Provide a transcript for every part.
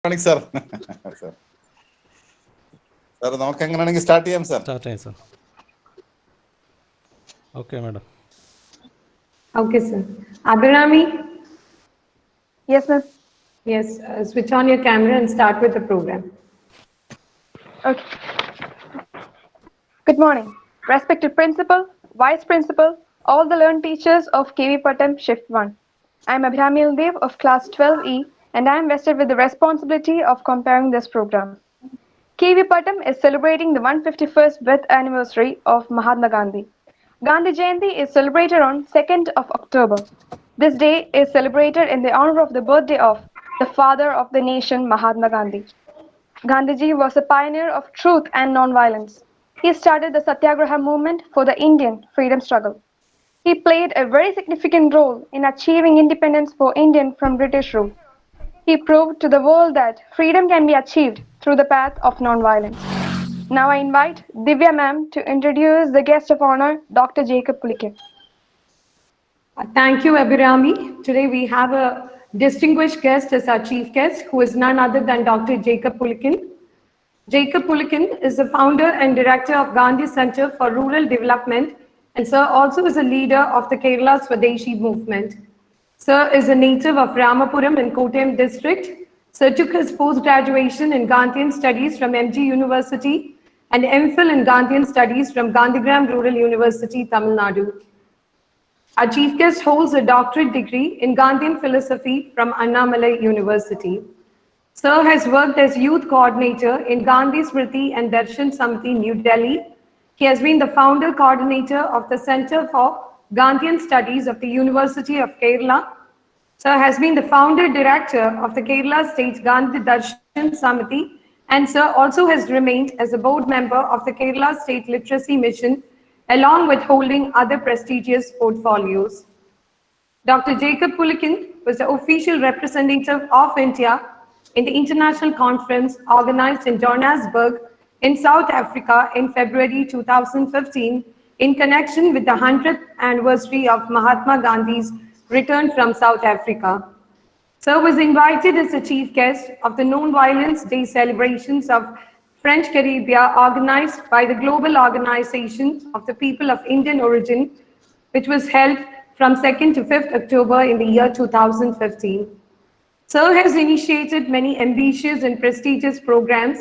morning, sir. Sir, നമുക്ക് എങ്ങനെയാണെങ്കിൽ start ചെയ്യാം sir. Start ചെയ്യാം sir. Okay madam. Okay, sir. Abhirami? Yes, ma'am. Yes, switch on your camera and start with the program. Okay. Good morning. Respected Principal, Vice Principal, all the learned teachers of KV Pattom Shift 1. I am Abhirami Dev of Class 12E and I am vested with the responsibility of comparing this program. KV Pattom is celebrating the 151st birth anniversary of Mahatma Gandhi. Gandhi Jayanti is celebrated on 2nd of October. This day is celebrated in the honor of the birthday of the father of the nation, Mahatma Gandhi. Gandhiji was a pioneer of truth and non-violence. He started the Satyagraha movement for the Indian freedom struggle. He played a very significant role in achieving independence for India from British rule. He proved to the world that freedom can be achieved through the path of non-violence. Now I invite Divya ma'am to introduce the guest of honor, Dr. Jacob Pulickan. Thank you, Abhirami. Today we have a distinguished guest as our chief guest, who is none other than Dr. Jacob Pulickan. Jacob Pulickan is the founder and director of Gandhi Center for Rural Development, and sir also is a leader of the Kerala Swadeshi movement. Sir is a native of Ramapuram in Kottayam district. Sir took his post-graduation in Gandhian studies from MG University and MPhil in Gandhian studies from Gandhigram Rural University, Tamil Nadu. Our chief guest holds a doctorate degree in Gandhian philosophy from Annamalai University. Sir has worked as youth coordinator in Gandhi Smriti and Darshan Samiti, New Delhi. He has been the founder coordinator of the Center for Gandhian Studies of the University of Kerala. Sir has been the founder director of the Kerala State Gandhi Darshan Samiti, and sir also has remained as a board member of the Kerala State Literacy Mission, along with holding other prestigious portfolios. Dr. Jacob Pulickan was the official representative of India in the international conference organized in Johannesburg in South Africa in February 2015 in connection with the 100th anniversary of Mahatma Gandhi's return from South Africa. Sir was invited as the chief guest of the Non-Violence Day celebrations of French Caribbean organized by the Global Organization of the People of Indian Origin, which was held from 2nd to 5th October in the year 2015. Sir has initiated many ambitious and prestigious programs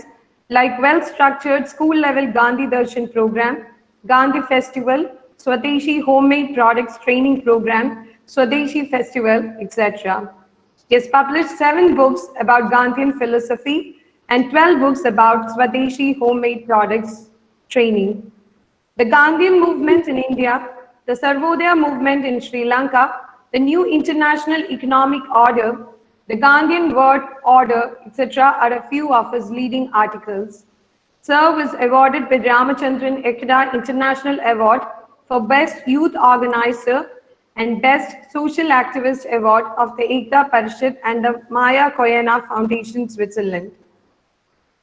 like well-structured school-level Gandhi Darshan program, Gandhi Festival, Swadeshi Homemade Products Training Program, Swadeshi Festival, etc. He has published 7 books about Gandhian philosophy and 12 books about Swadeshi homemade products training. The Gandhian movement in India, the Sarvodaya movement in Sri Lanka, the new international economic order, the Gandhian World Order, etc. are a few of his leading articles. Sir was awarded with Ramachandran Ekada International Award for Best Youth Organizer and Best Social Activist Award of the Ekta Parishad and the Maya Koyana Foundation, Switzerland.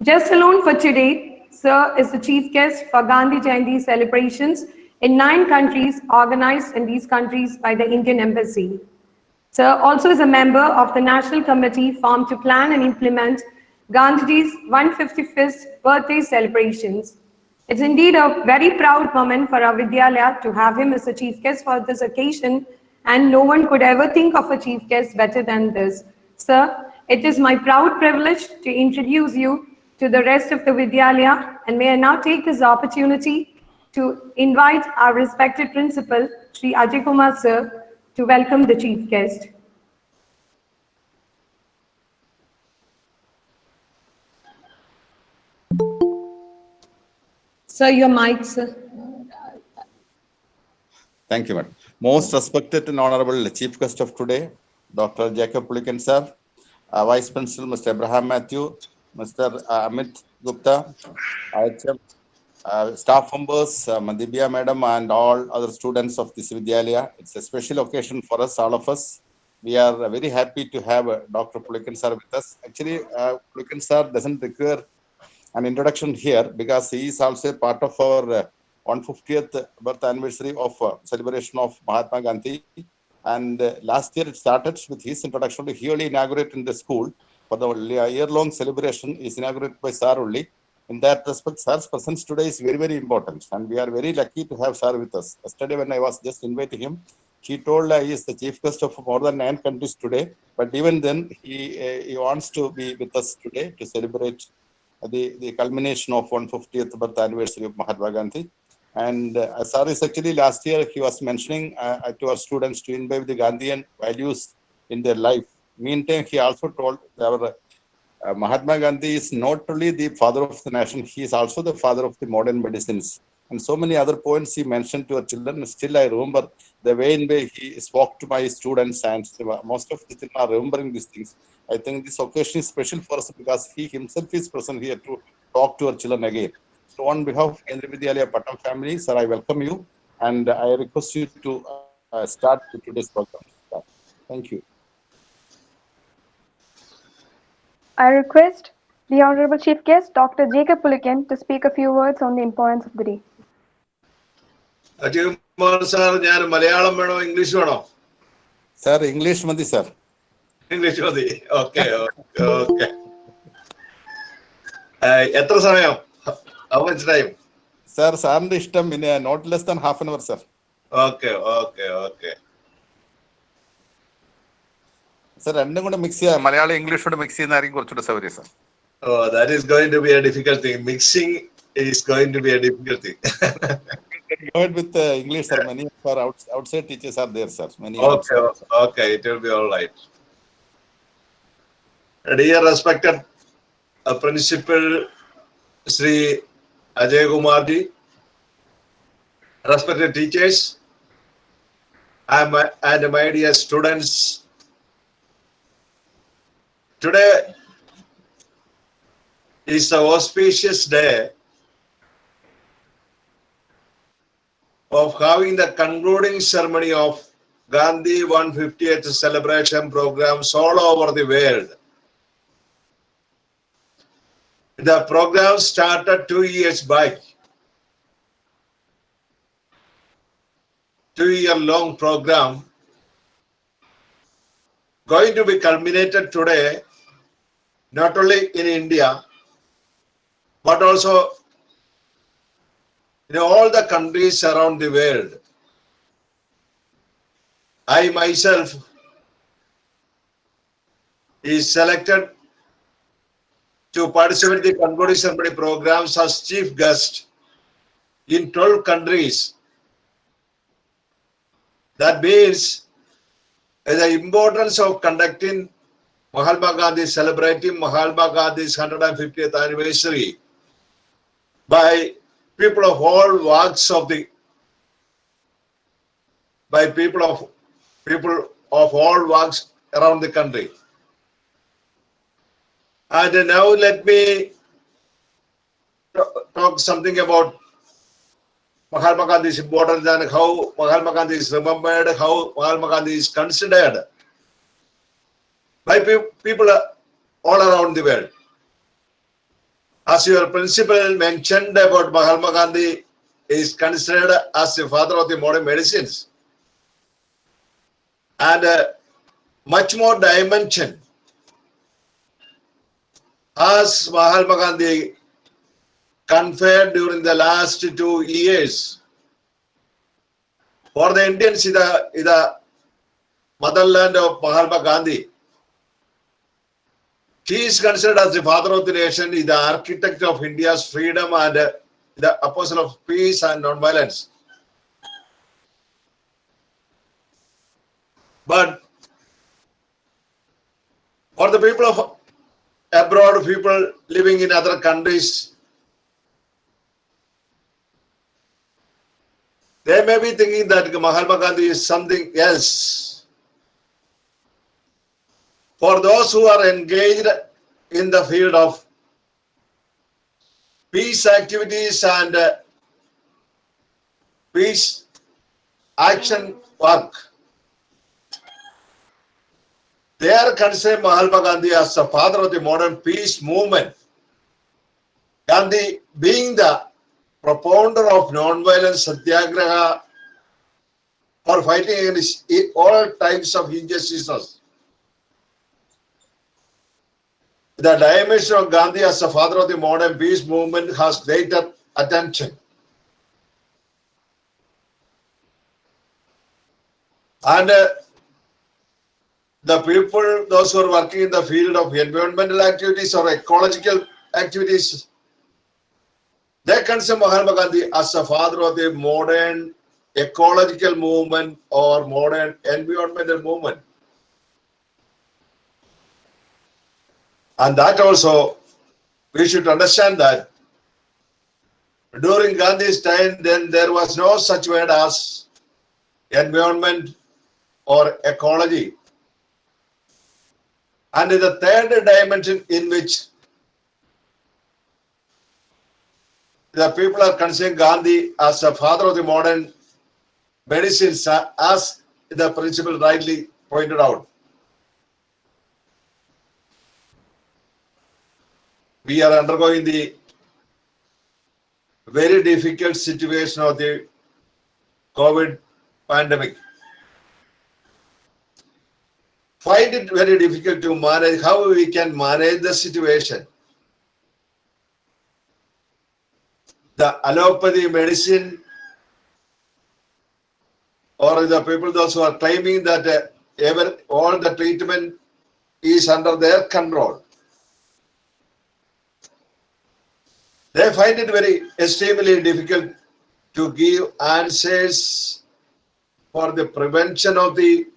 Just alone for today, Sir is the chief guest for Gandhi Jayanti celebrations in 9 countries organized in these countries by the Indian Embassy. Sir also is a member of the National Committee formed to plan and implement Gandhiji's 151st birthday celebrations. It's indeed a very proud moment for our Vidyalaya to have him as a chief guest for this occasion, and no one could ever think of a chief guest better than this. Sir, it is my proud privilege to introduce you to the rest of the Vidyalaya, and may I now take this opportunity to invite our respected principal, Sri Ajay Kumar sir, to welcome the chief guest. Sir, your mic, sir. Thank you, madam. Most respected and honorable chief guest of today, Dr. Jacob Pulickan sir, Vice Principal Mr. Abraham Matthew, Mr. Amit Gupta, IHM, staff members, Madhibya madam, and all other students of this Vidyalaya. It's a special occasion for us, all of us. We are very happy to have Dr. Pulickan sir with us. Actually, Pulickan sir doesn't require an introduction here because he is also a part of our 150th birth anniversary of celebration of Mahatma Gandhi. And last year it started with his introduction. He only inaugurated in the school. for the year-long celebration is inaugurated by Sir only. In that respect, Sir's presence today is very, very important, and we are very lucky to have Sir with us. Yesterday, when I was just inviting him, he told he is the chief guest of more than 9 countries today. But even then, he wants to be with us today to celebrate the culmination of 150th birth anniversary of Mahatma Gandhi. And Sir is actually last year he was mentioning to our students to imbibe the Gandhian values in their life. Meantime, he also told our Mahatma Gandhi is not only the father of the nation, he is also the father of the modern medicines. And so many other points he mentioned to our children. Still, I remember the way in which he spoke to my students, and most of the children are remembering these things. I think this occasion is special for us because he himself is present here to talk to our children again. So, on behalf of Kendriya Vidyalaya Pattom family, sir, I welcome you, and I request you to start today's program. Thank you. I request the Honorable Chief Guest, Dr. Jacob Pulickan, to speak a few words on the importance of the day. Sir, ഞാൻ മലയാളം വേണോ English വേണോ? Sir, English മതി sir. English മതി. Okay. എത്ര സമയം? How much time? Sir, സാറിന്റെ ഇഷ്ടം പിന്നെ not less than half an hour, sir. Okay. Sir, രണ്ടും കൂടെ മിക്സ് ചെയ്യാം. മലയാളം ഇംഗ്ലീഷോട് മിക്സ് ചെയ്യുന്നതായിരിക്കും കുറച്ചുകൂടെ സൗകര്യം sir. Oh, that is going to be a difficult thing. Mixing is going to be a difficult thing. Go ahead with English, sir. Many of our outside teachers are there, sir. Many Okay, it will be all right. Dear respected Principal Sri Ajay Kumarji, respected teachers, and my dear students, today is the auspicious day of having the concluding ceremony of Gandhi 150th celebration programs all over the world. The program started 2 years back. 2-year-long program going to be culminated today, not only in India, but also in all the countries around the world. I myself is selected to participate in the concluding ceremony programs as chief guest in 12 countries. That means the importance of conducting Mahatma Gandhi, celebrating Mahatma Gandhi's 150th anniversary by people of all walks of the, by people of all walks around the country. And now let me talk something about Mahatma Gandhi's importance and how Mahatma Gandhi is remembered, how Mahatma Gandhi is considered by people all around the world. As your principal mentioned about Mahatma Gandhi is considered as the father of the modern medicines, and much more dimension as Mahatma Gandhi conferred during the last 2 years. For the Indians, is the motherland of Mahatma Gandhi. He is considered as the father of the nation, is the architect of India's freedom and the apostle of peace and non-violence. But for the people of abroad, people living in other countries, they may be thinking that Mahatma Gandhi is something else. For those who are engaged in the field of peace activities and peace action work, they are considering Mahatma Gandhi as the father of the modern peace movement. Gandhi being the propounder of non-violent satyagraha for fighting against all types of injustices. the dimension of Gandhi as the father of the modern peace movement has greater attention. And the people, those who are working in the field of environmental activities or ecological activities, they consider Mahatma Gandhi as the father of the modern ecological movement or modern environmental movement. And that also, we should understand that during Gandhi's time, then there was no such word as environment or ecology. And the third dimension in which the people are considering Gandhi as the father of the modern medicine, as the principal rightly pointed out. We are undergoing the very difficult situation of the COVID pandemic. Find it very difficult to manage, how we can manage the situation. The allopathy medicine, or the people, those who are claiming that all the treatment is under their control, they find it very extremely difficult to give answers for the prevention of the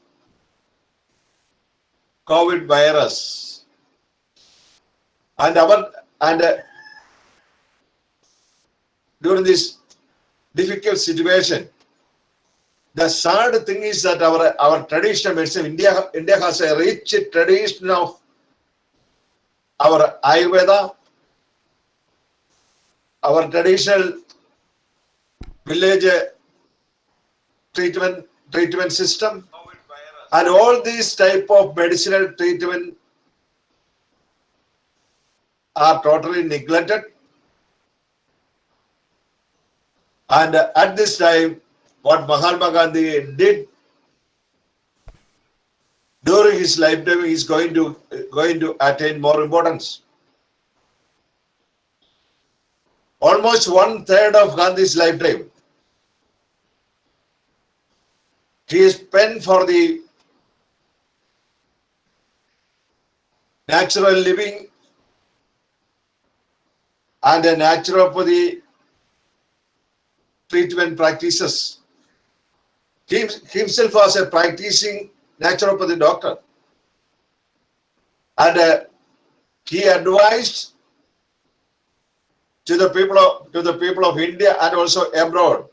COVID virus. And during this difficult situation, the sad thing is that our traditional medicine, India has a rich tradition of our Ayurveda, our traditional village treatment system, and all these type of medicinal treatment are totally neglected. And at this time, what Mahatma Gandhi did during his lifetime is going to attain more importance. Almost 1/3 of Gandhi's lifetime he spent for the natural living and the naturopathy treatment practices. He himself was a practicing naturopathy doctor, and he advised to the people of India and also abroad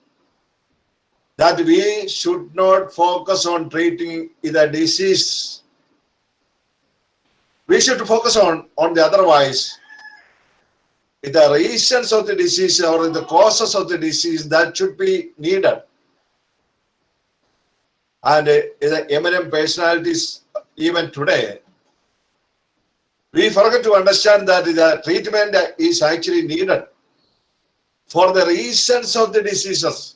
that we should not focus on treating the disease. We should focus on the otherwise, the reasons of the disease or the causes of the disease that should be needed. And the eminent personalities even today, we forget to understand that the treatment is actually needed for the reasons of the diseases,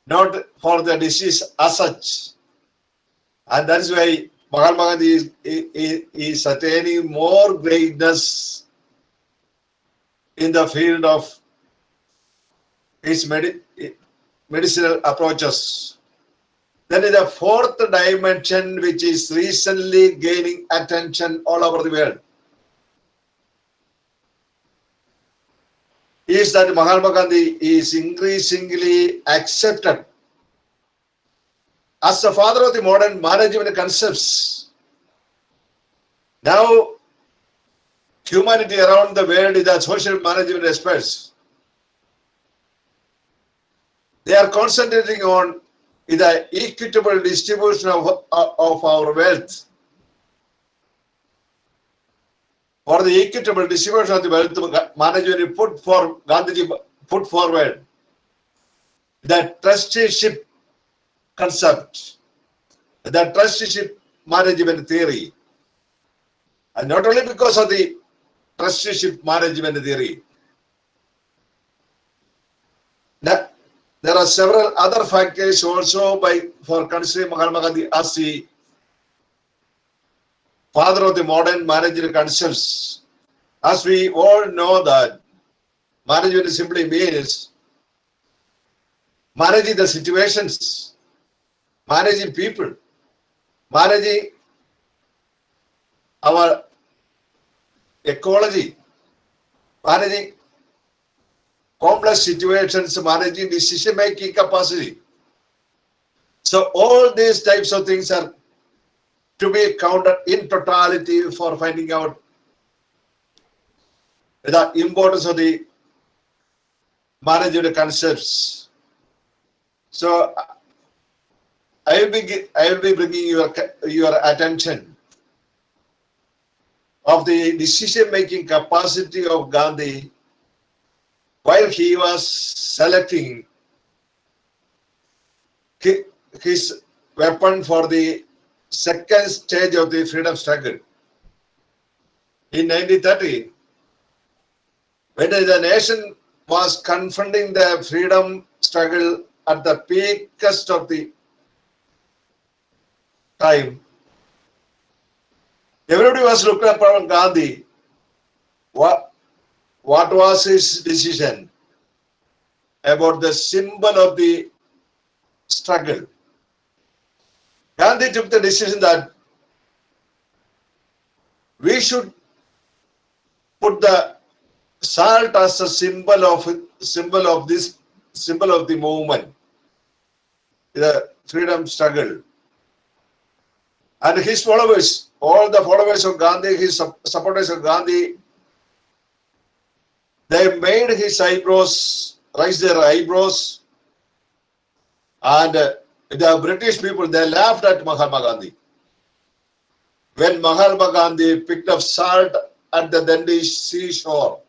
not for the disease as such. And that is why Mahatma Gandhi is attaining more greatness in the field of his medicinal approaches. Then in the fourth dimension, which is recently gaining attention all over the world, is that Mahatma Gandhi is increasingly accepted as the father of the modern management concepts. Now, humanity around the world is the social management experts. They are concentrating on the equitable distribution of our wealth. For the equitable distribution of the wealth, management Gandhiji put forward the trusteeship concept, the trusteeship management theory. And not only because of the trusteeship management theory, there are several other factors also for considering Mahatma Gandhi as the father of the modern managerial concepts. As we all know that management simply means managing the situations, managing people, managing our ecology, managing complex situations, managing decision-making capacity. So all these types of things are to be counted in totality for finding out the importance of the managerial concepts. So I will be bringing your attention of the decision-making capacity of Gandhi while he was selecting his weapon for the second stage of the freedom struggle. In 1930, when the nation was confronting the freedom struggle at the peakest of the time, everybody was looking upon Gandhi. What was his decision about the symbol of the struggle? Gandhi took the decision that we should put the salt as a symbol of the movement, the freedom struggle. And his followers, all the followers of Gandhi, his supporters of Gandhi, they made his eyebrows, raised their eyebrows, and the British people, they laughed at Mahatma Gandhi. When Mahatma Gandhi picked up salt at the Dundee seashore,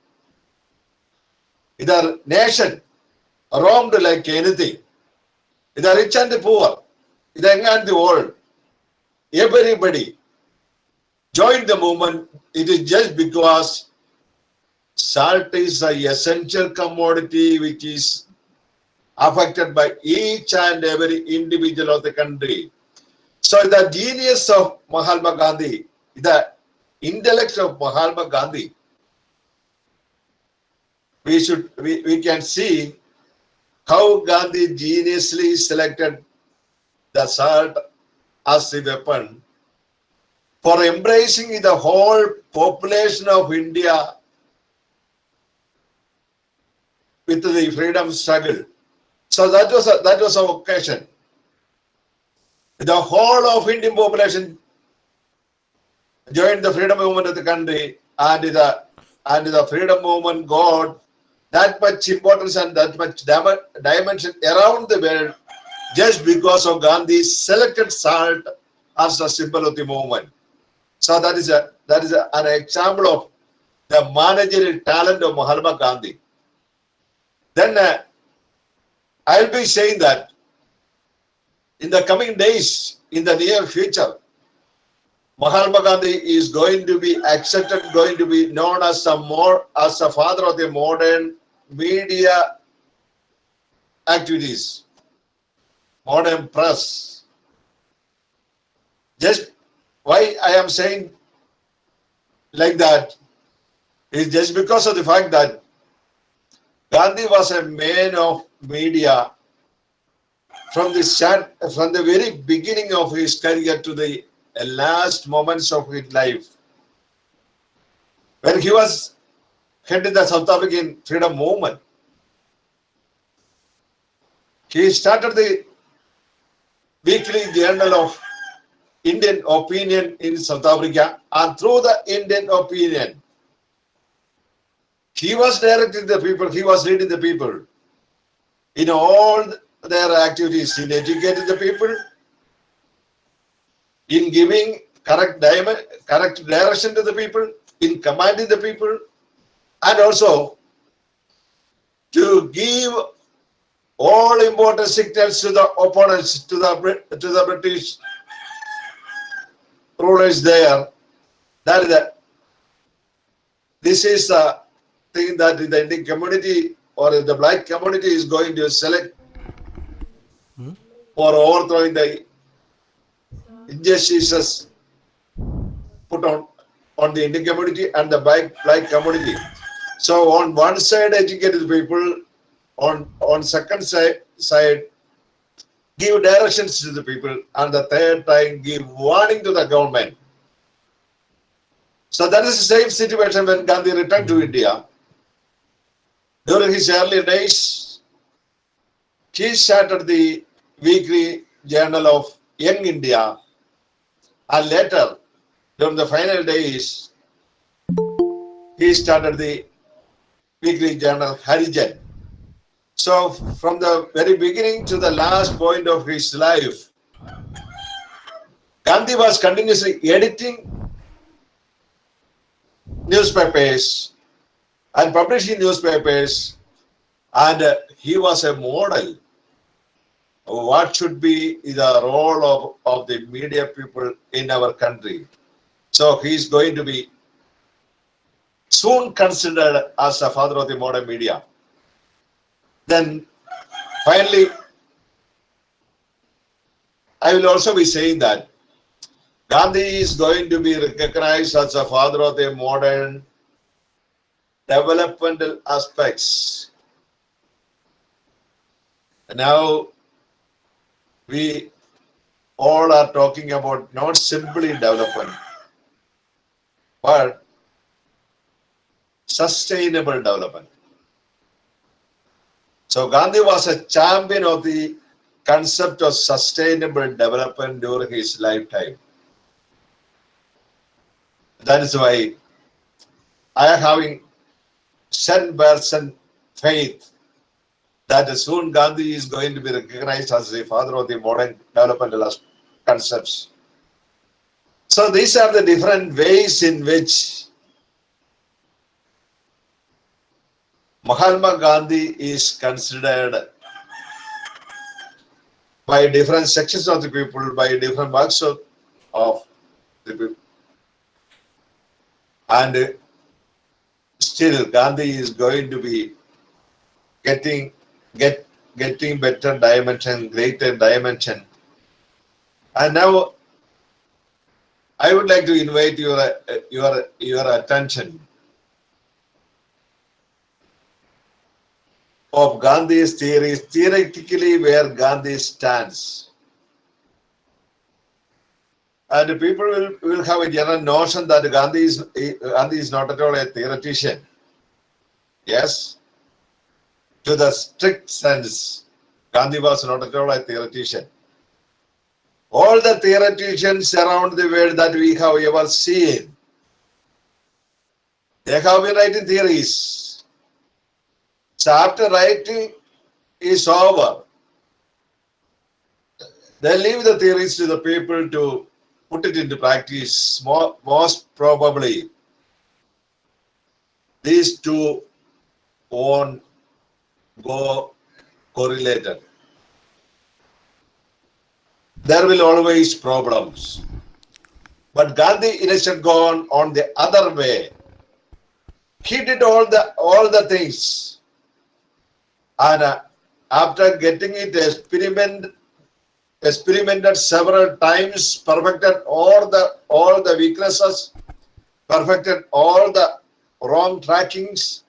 the nation roamed like anything. The rich and the poor, the young and the old, everybody joined the movement. It is just because salt is an essential commodity which is affected by each and every individual of the country. So the genius of Mahatma Gandhi, the intellect of Mahatma Gandhi, we can see how Gandhi geniusly selected the salt as a weapon for embracing the whole population of India with the freedom struggle. So that was our occasion. The whole of Indian population joined the freedom movement of the country, and the freedom movement got that much importance and that much dimension around the world just because of Gandhi's selected salt as a symbol of the movement. So that is an example of the managerial talent of Mahatma Gandhi. Then I'll be saying that in the coming days, in the near future, Mahatma Gandhi is going to be accepted, going to be known as a father of the modern media activities, modern press. Just why I am saying like that is just because of the fact that Gandhi was a man of media from the very beginning of his career to the last moments of his life. When he was heading the South African freedom movement, he started the weekly journal of Indian opinion in South Africa, and through the Indian opinion, he was directing the people, he was leading the people in all their activities, in educating the people, in giving correct direction to the people, in commanding the people, and also to give all important signals to the opponents, to the British rulers there. This is the thing that the Indian community or the black community is going to select for overthrowing the injustices put on the Indian community and the black community. So on one side, educate the people. On second side, give directions to the people, and the third time, give warning to the government. So that is the same situation when Gandhi returned to India. During his early days, he started the weekly journal of Young India, and later, during the final days, he started the weekly journal Harijan. So from the very beginning to the last point of his life, Gandhi was continuously editing newspapers and publishing newspapers, and he was a model of what should be the role of the media people in our country. So he is going to be soon considered as the father of the modern media. Then finally, I will also be saying that Gandhi is going to be recognized as the father of the modern developmental aspects. Now, we all are talking about not simply development, but sustainable development. So Gandhi was a champion of the concept of sustainable development during his lifetime. That is why I am having 10% faith that soon Gandhi is going to be recognized as the father of the modern developmental concepts. So these are the different ways in which Mahatma Gandhi is considered by different sections of the people, by different works of the people. And still Gandhi is going to be getting better dimension, greater dimension. And now I would like to invite your attention of Gandhi's theories, theoretically where Gandhi stands. And people will have a general notion that Gandhi is not at all a theoretician. Yes, to the strict sense, Gandhi was not at all a theoretician. All the theoreticians around the world that we have ever seen, they have been writing theories. So after writing is over, they leave the theories to the people to put it into practice. Most probably, these two won't go correlated. There will always problems. But Gandhi instead gone on the other way. He did all the things, and after getting it experimented several times, perfected all the weaknesses, perfected all the wrong trackings.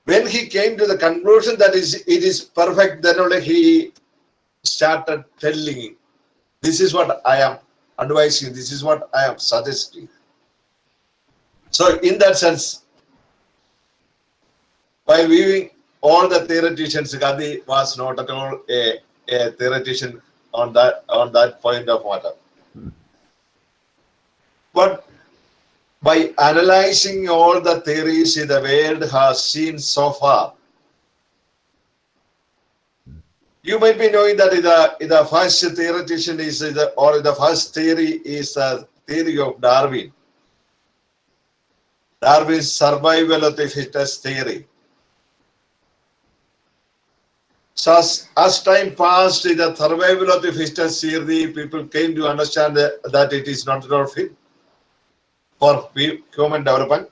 When he came to the conclusion that it is perfect, then only he started telling, this is what I am advising, this is what I am suggesting. So in that sense, while viewing all the theoreticians, Gandhi was not at all a theoretician on that point of matter. But by analyzing all the theories the world has seen so far, you might be knowing that the first theoretician the first theory is the theory of Darwin. Darwin's survival of the fittest theory. So as time passed, the survival of the fittest theory, people came to understand that it is not at all fit for human development.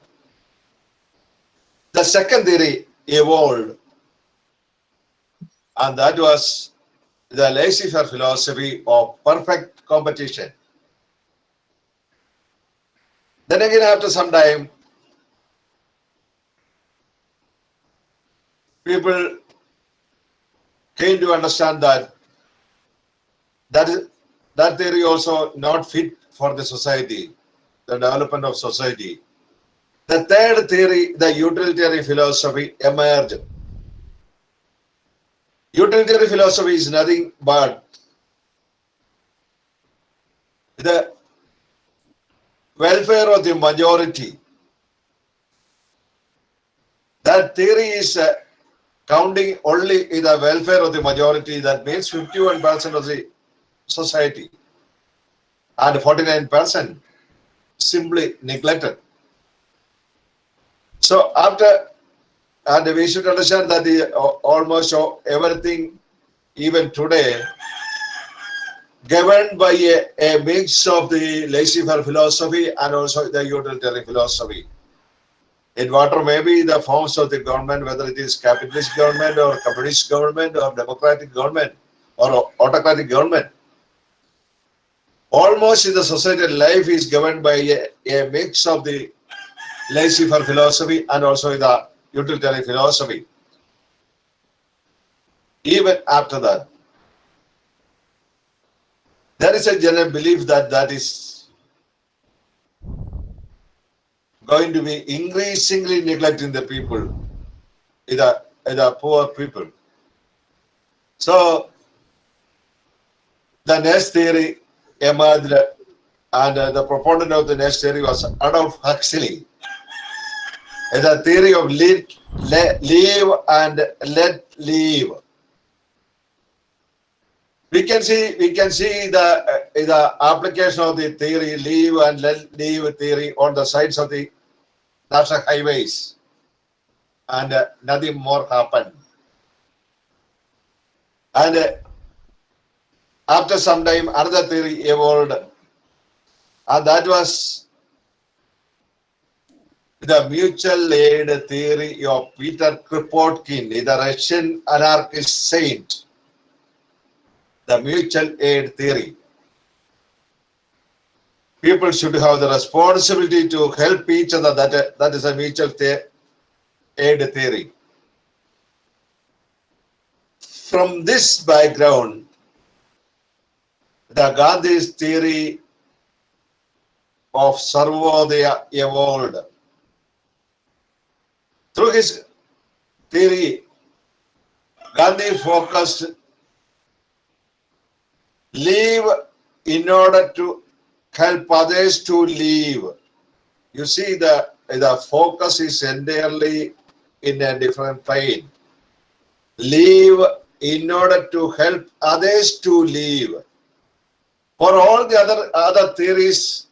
The second theory evolved, and that was the laissez-faire philosophy of perfect competition. Then again, after some time, people came to understand that that theory also not fit for the society, the development of society. The third theory, the utilitarian philosophy, emerged. Utilitarian philosophy is nothing but the welfare of the majority. That theory is counting only in the welfare of the majority. That means 51% of the society and 49% simply neglected. So after, and we should understand that almost everything, even today, governed by a mix of the laissez-faire philosophy and also the utilitarian philosophy. In whatever may be the forms of the government, whether it is capitalist government or communist government or democratic government or autocratic government, almost in the society life is governed by a mix of the laissez-faire philosophy and also the utilitarian philosophy. Even after that, there is a general belief that that is going to be increasingly neglecting the people, the poor people. So the next theory emerged, and the proponent of the next theory was Adolf Huxley. The theory of live and let live. We can see the application of the theory live and let live theory on the sides of the national highways, and nothing more happened. And after some time, another theory evolved, and that was the mutual aid theory of Peter Kropotkin, the Russian anarchist saint. The mutual aid theory. People should have the responsibility to help each other. That is a mutual aid theory. From this background, the Gandhi's theory of Sarvodaya evolved. Through his theory, Gandhi focused live in order to help others to live. You see, the focus is entirely in a different plane. Live in order to help others to live. For all the other theories,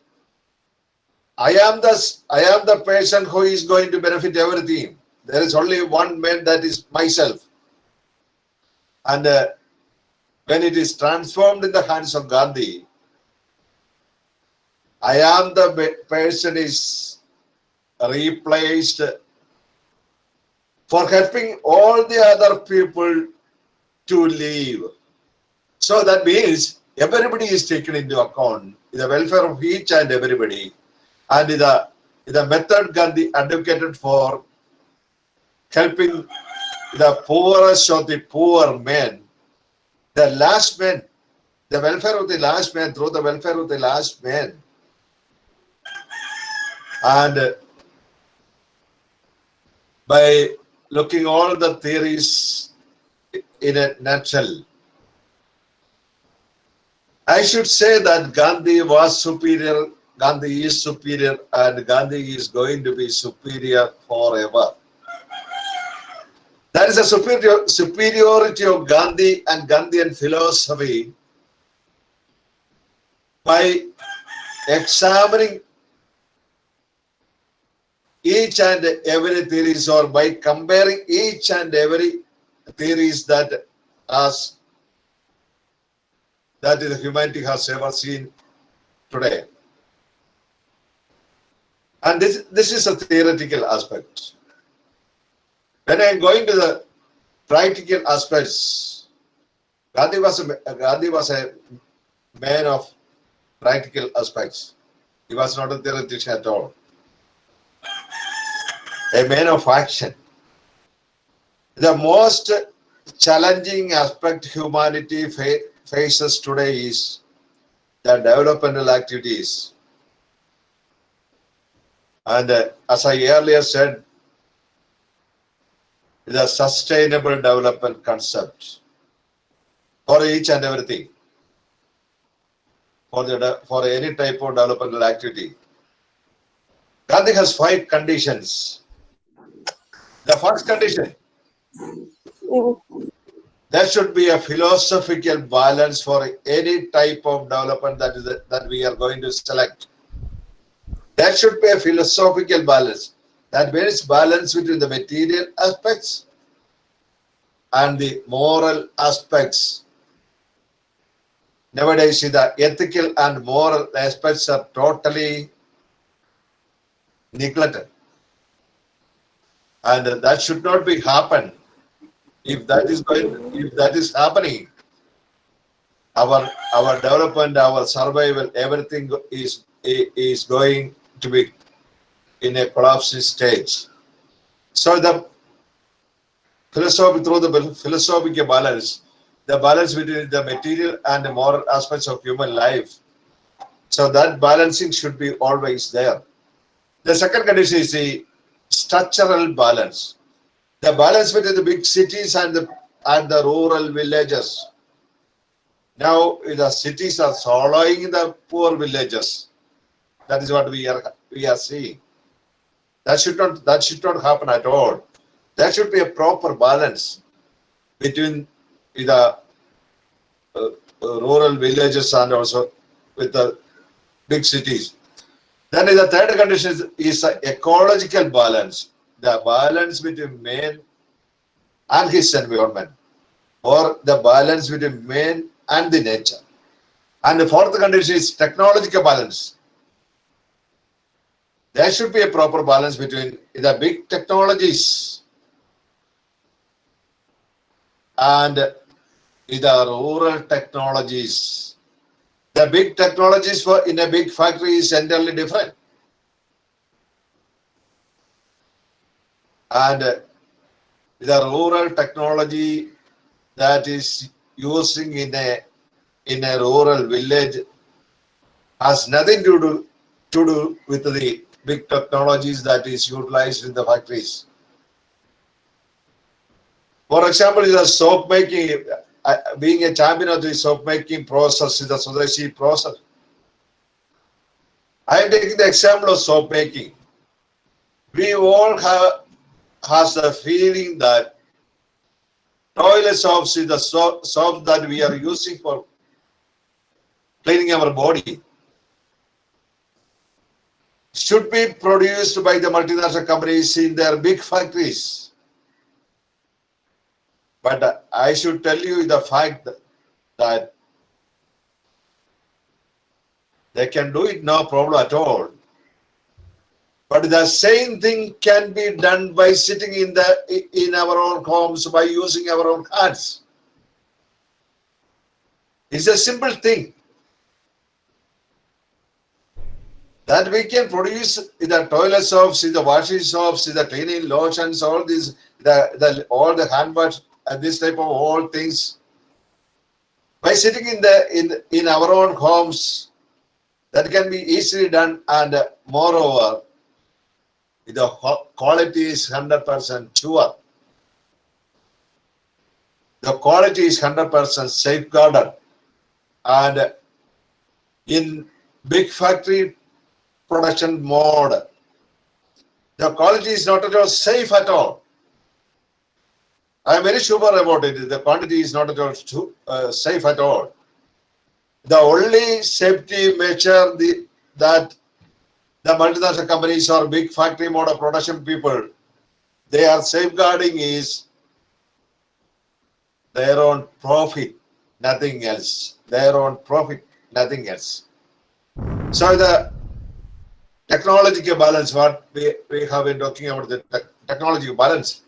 I am the person who is going to benefit everything. There is only one man, that is myself. And when it is transformed in the hands of Gandhi, I am the person is replaced for helping all the other people to live. So that means everybody is taken into account, the welfare of each and everybody, and the method Gandhi advocated for helping the poorest of the poor men, the last man, the welfare of the last man through the welfare of the last man. And by looking all the theories in a nutshell, I should say that Gandhi was superior, Gandhi is superior, and Gandhi is going to be superior forever. There is a superiority of Gandhi and Gandhian philosophy by examining each and every theories, or by comparing each and every theories that the humanity has ever seen today. And this is a theoretical aspect. When I am going to the practical aspects, Gandhi was a man of practical aspects. He was not a theoretician at all. A man of action. The most challenging aspect humanity faces today is the developmental activities. And as I earlier said, the sustainable development concept for each and everything, for any type of developmental activity. Gandhi has 5 conditions. The first condition, there should be a philosophical balance for any type of development that we are going to select. There should be a philosophical balance. That means balance between the material aspects and the moral aspects. Nowadays, the ethical and moral aspects are totally neglected. And that should not be happen. If that is happening, our development, our survival, everything is going to be in a collapsing stage. So the philosophy, through the philosophical balance, the balance between the material and the moral aspects of human life. So that balancing should be always there. The second condition is the structural balance. The balance between the big cities and the rural villages. Now the cities are swallowing the poor villages. That is what we are seeing. That should not happen at all. There should be a proper balance between the rural villages and also with the big cities. Then the third condition is ecological balance. The balance between man and his environment, or the balance between man and the nature. And the fourth condition is technological balance. There should be a proper balance between the big technologies and the rural technologies. The big technologies in a big factory is entirely different. And the rural technology that is using in a rural village has nothing to do with the big technologies that is utilized in the factories. For example, the soap making, being a champion of the soap making process, the Swadeshi process. I am taking the example of soap making. We all has the feeling that toilet soaps is the soap that we are using for cleaning our body should be produced by the multinational companies in their big factories. But I should tell you the fact that they can do it, no problem at all. But the same thing can be done by sitting in our own homes, by using our own hands. It's a simple thing that we can produce the toilet soaps, the washing soaps, the cleaning lotions, all these, all the hand wash, and this type of all things by sitting in our own homes. That can be easily done, and moreover, the quality is 100% sure. The quality is 100% safeguarded, and in big factory production mode, the quality is not at all safe at all. I am very sure about it. The quantity is not at all safe at all. The only safety measure that the multinational companies or big factory mode of production people, they are safeguarding is their own profit, nothing else. Their own profit, nothing else. So the technological balance, what we have been talking about, the technology balance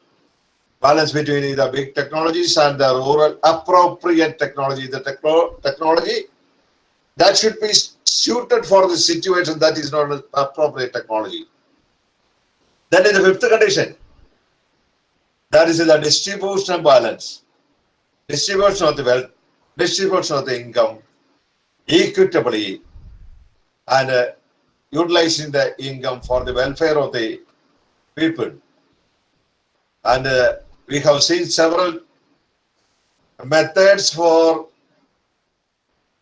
between the big technologies and the rural appropriate technology, the technology that should be suited for the situation, that is not an appropriate technology. Then in the fifth condition, that is the distribution balance, distribution of the wealth, distribution of the income equitably, and utilizing the income for the welfare of the people. And we have seen several methods for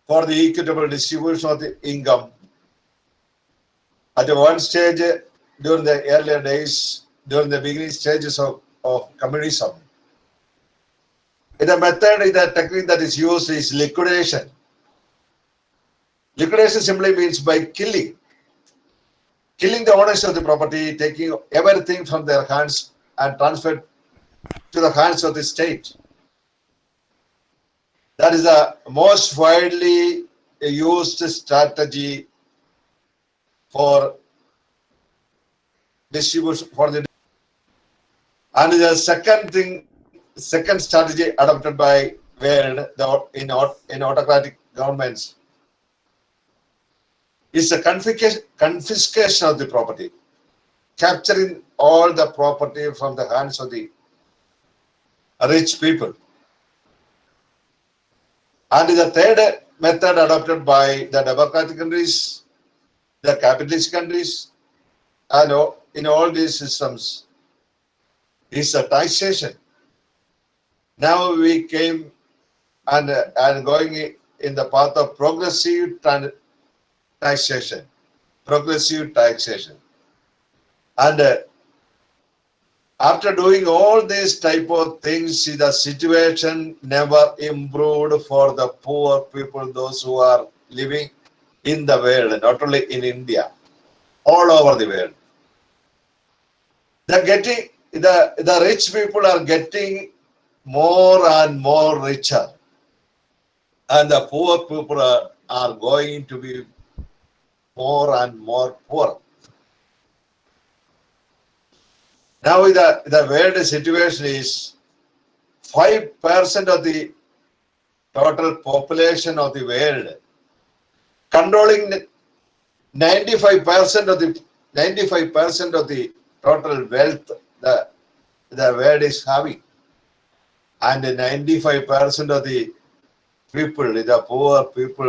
the equitable distribution of the income. At one stage, during the earlier days, during the beginning stages of communism, the method, the technique that is used is liquidation. Liquidation simply means by killing the owners of the property, taking everything from their hands and transferred to the hands of the state. That is the most widely used strategy for distribution for the. And the second strategy adopted by world in autocratic governments is the confiscation of the property, capturing all the property from the hands of the rich people. And the third method adopted by the democratic countries, the capitalist countries, and in all these systems is the taxation. Now we came and going in the path of progressive taxation. And after doing all these type of things, the situation never improved for the poor people, those who are living in the world, not only in India, all over the world. The rich people are getting more and more richer, and the poor people are going to be more and more poor. Now the world situation is 5% of the total population of the world, controlling 95% of the total wealth the world is having, and 95% of the people, the poor people,